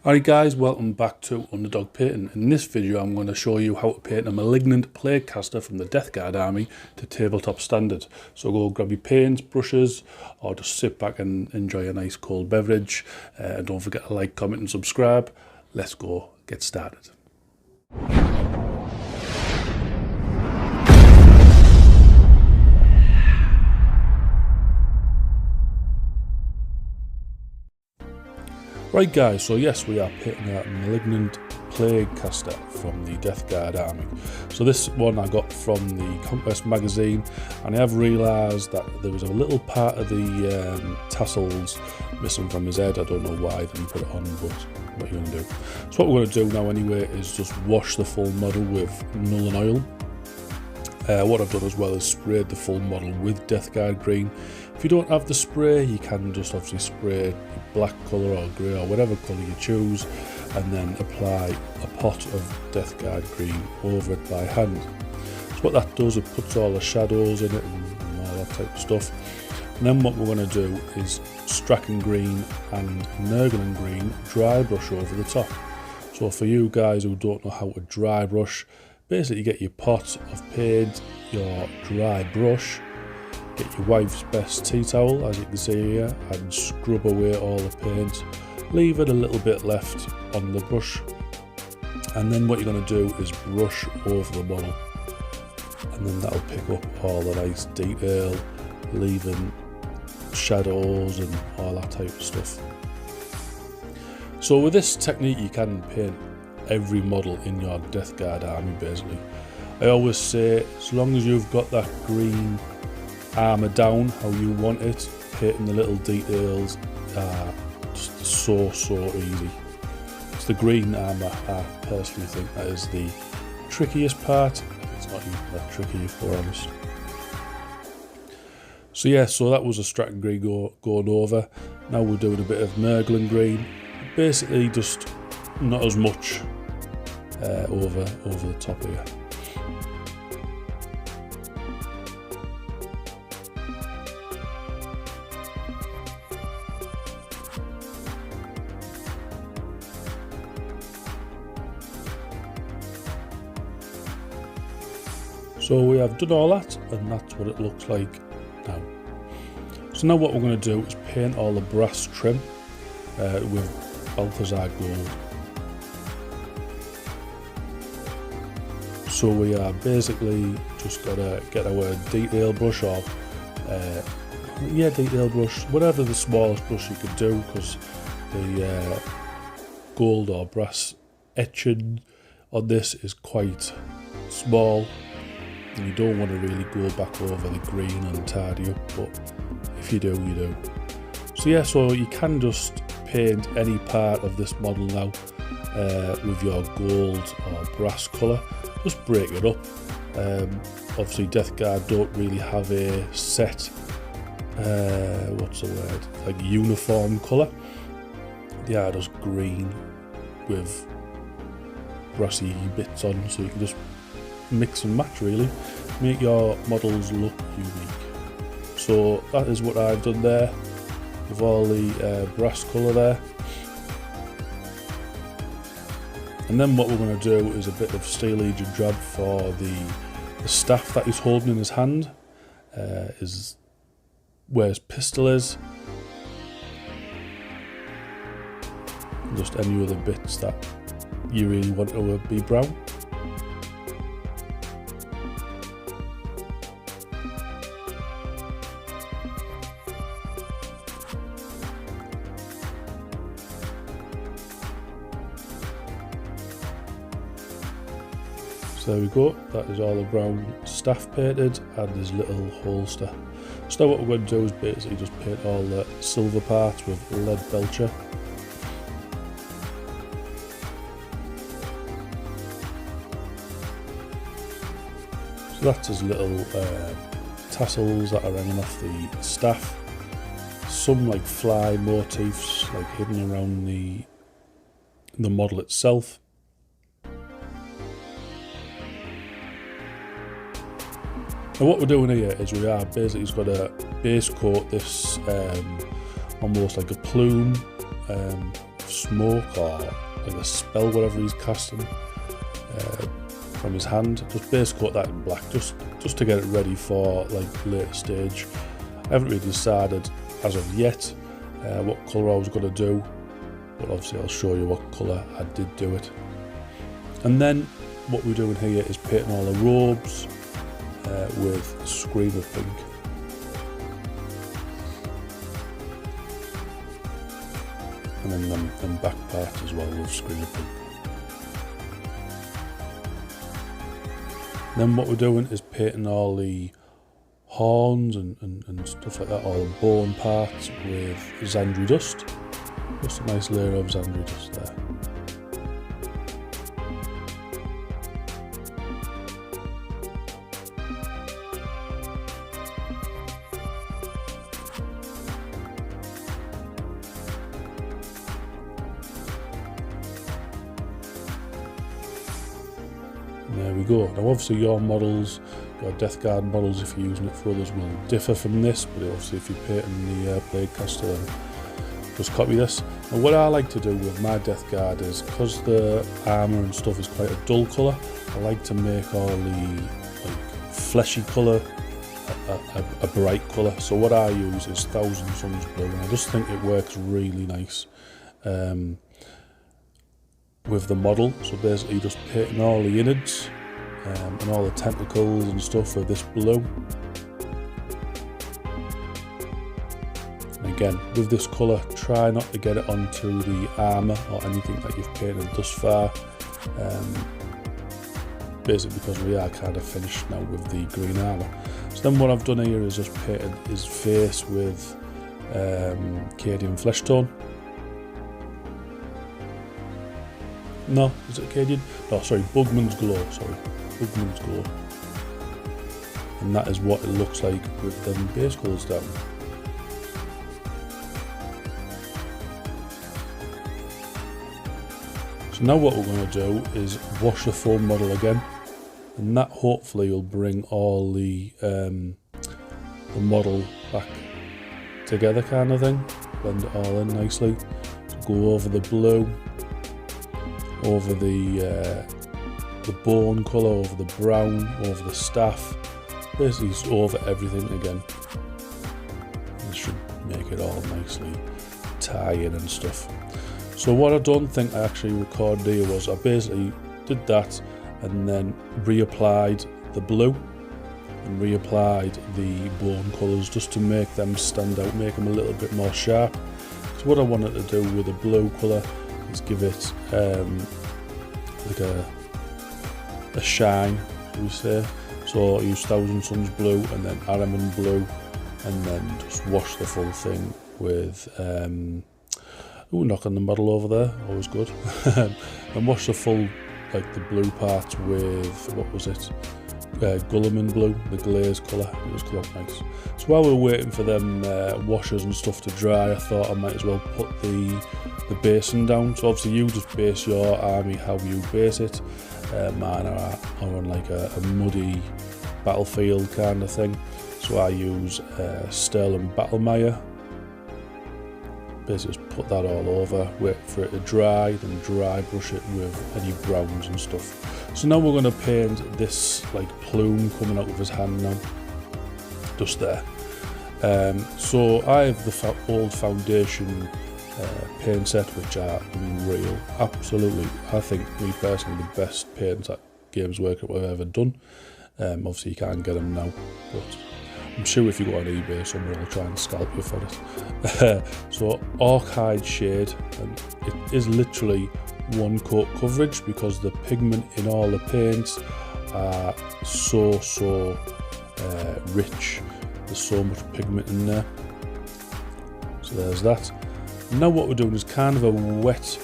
Alright guys, welcome back to Underdog Painting. In this video I'm going to show you how to paint a Malignant Plaguecaster from the Deathguard army to tabletop standard. So go grab your paints, brushes, or just sit back and enjoy a nice cold beverage. And don't forget to like, comment and subscribe. Let's go get started. Right guys, so yes, we are painting a Malignant Plaguecaster from the Deathguard army. So this one I got from the Conquest magazine, and I have realised that there was a little part of the tassels missing from his head. I don't know why they put it on, but what are you going to do? So what we're going to do now anyway is just wash the full model with Nuln Oil. What I've done as well is sprayed the full model with Deathguard green. If you don't have the spray, you can just obviously spray black colour or grey or whatever colour you choose, and then apply a pot of Deathguard green over it by hand. So what that does, it puts all the shadows in it and all that type of stuff. And then what we're going to do is Strachan green and Nurgling green dry brush over the top. So for you guys who don't know how to dry brush, basically you get your pot of paint, your dry brush, get your wife's best tea towel, as you can see here, and scrub away all the paint. Leave it a little bit left on the brush, and then what you're going to do is brush over the model, and then that'll pick up all the nice detail, leaving shadows and all that type of stuff. So with this technique you can paint every model in your Deathguard army basically. I always say, as long as you've got that green armour down how you want it, painting the little details are just so easy. It's the green armour, I personally think that is the trickiest part. It's not even that tricky if we're honest. So yeah, so that was a Strachan green going over. Now we're doing a bit of Nurgling green, basically just not as much over the top here. So we have done all that, and that's what it looks like now. So now what we're going to do is paint all the brass trim with Balthazar gold. So we are basically just got to get our detail brush or detail brush, whatever the smallest brush you could do, because the gold or brass etching on this is quite small. And you don't want to really go back over the green and tidy up, but if you do, you do. So yeah, so you can just paint any part of this model now with your gold or brass colour. Just break it up. Obviously Deathguard don't really have a set, what's the word, like uniform colour. They are just green with brassy bits on, so you can just mix and match really, make your models look unique. So that is what I've done there with all the brass colour there. And then what we're going to do is a bit of Steel Legion drab for the staff that he's holding in his hand, is where his pistol is, and just any other bits that you really want to be brown. So there we go, that is all the brown staff painted and his little holster. So now what we're going to do is basically just paint all the silver parts with lead belcher. So that's his little tassels that are hanging off the staff. Some like fly motifs like hidden around the model itself. Now what we're doing here is we are basically just got to base coat this almost like a plume smoke or like a spell, whatever he's casting from his hand. Just base coat that in black, just to get it ready for like later stage. I haven't really decided as of yet what colour I was going to do, but obviously I'll show you what colour I did do it. And then what we're doing here is painting all the robes with Screamer Pink. And then them back parts as well with Screamer Pink. Then what we're doing is painting all the horns and stuff like that, all the bone parts with Xandri Dust. Just a nice layer of Xandri Dust there. There we go. Now obviously your models, your deathguard models, if you're using it for others, will differ from this, but obviously if you're painting the Plaguecaster, then just copy this. And what I like to do with my deathguard is, because the armour and stuff is quite a dull colour, I like to make all the like fleshy colour a bright colour. So what I use is Thousand Suns Blue, and I just think it works really nice with the model. So basically just painting all the innards and all the tentacles and stuff with this blue. And again, with this colour, try not to get it onto the armour or anything that you've painted thus far, basically because we are kind of finished now with the green armour. So then what I've done here is just painted his face with Cadian Flesh Tone. No, is it Cadian? No, sorry, Bugman's Glow, Bugman's Glow. And that is what it looks like with them base colours down. So now what we're going to do is wash the full model again, and that hopefully will bring all the model back together, kind of thing. Blend it all in nicely. So go over the blue, over the bone colour, over the brown, over the staff, basically just over everything again. This should make it all nicely tie in and stuff. So what I don't think I actually recorded here was I basically did that and then reapplied the blue and reapplied the bone colours just to make them stand out, make them a little bit more sharp. So what I wanted to do with the blue colour is give it like a shine, shall we say. So I use Thousand Suns Blue and then Ahriman Blue, and then just wash the full thing with ooh, knock on the model over there, always good. And wash the full, like the blue parts with, what was it, Gulliman Blue, the glaze colour. It just come out nice. So while we were waiting for them washers and stuff to dry, I thought I might as well put the basing down. So obviously you just base your army how you base it. Mine are on like a muddy battlefield kind of thing. So I use Sterling Battlemire. Basically just put that all over, wait for it to dry, then dry brush it with any browns and stuff. So now we're going to paint this like plume coming out of his hand now, just there. So I have the old foundation paint set, which are unreal. Absolutely, I think, me personally, the best paints that Games Workshop have ever done. Obviously you can't get them now, but I'm sure if you go on eBay somewhere will try and scalp you for it. So Orchid shade, and it is literally one coat coverage because the pigment in all the paints are so rich. There's so much pigment in there. So there's that. Now what we're doing is kind of a wet,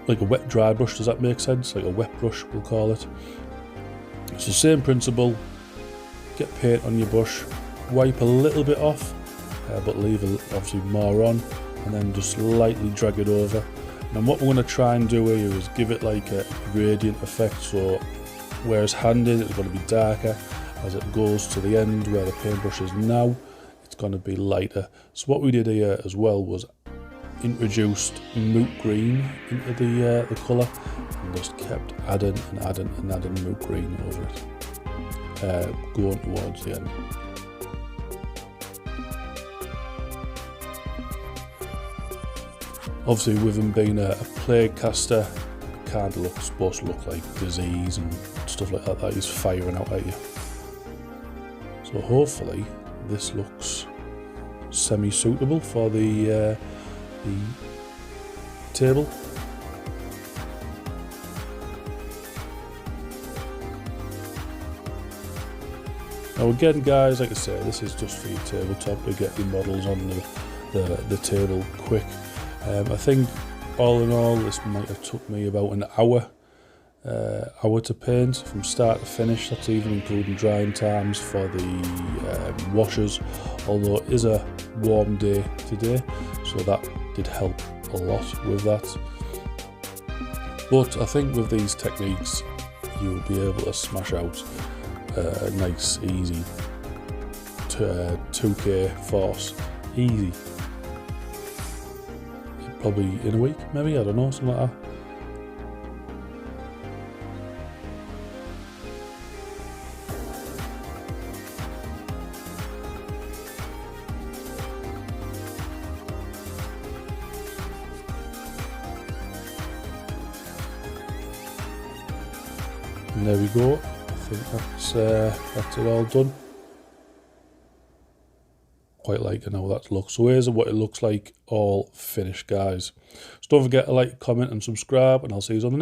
like a wet dry brush. Does that make sense? Like a wet brush, we'll call it. So same principle. Get paint on your brush, wipe a little bit off, but leave obviously more on, and then just lightly drag it over. And what we're going to try and do here is give it like a gradient effect. So where it's handed, it's going to be darker. As it goes to the end where the paintbrush is now, it's going to be lighter. So what we did here as well was introduced moot green into the colour, and just kept adding and adding and adding moot green over it, going towards the end. Obviously, with him being a plague caster, it kind of supposed to look like disease and stuff like that he's firing out at you. So hopefully this looks semi-suitable for the table. Now again guys, like I say, this is just for your tabletop to get your models on the table quick. I think all in all this might have took me about an hour to paint from start to finish. That's even including drying times for the washers, although it is a warm day today, so that did help a lot with that. But I think with these techniques you'll be able to smash out a nice easy 2k force easy, probably in a week maybe, I don't know, something like that. And there we go. I think that's it all done. Quite like how that looks. So here's what it looks like all finished, guys. So don't forget to like, comment and subscribe, and I'll see you on the next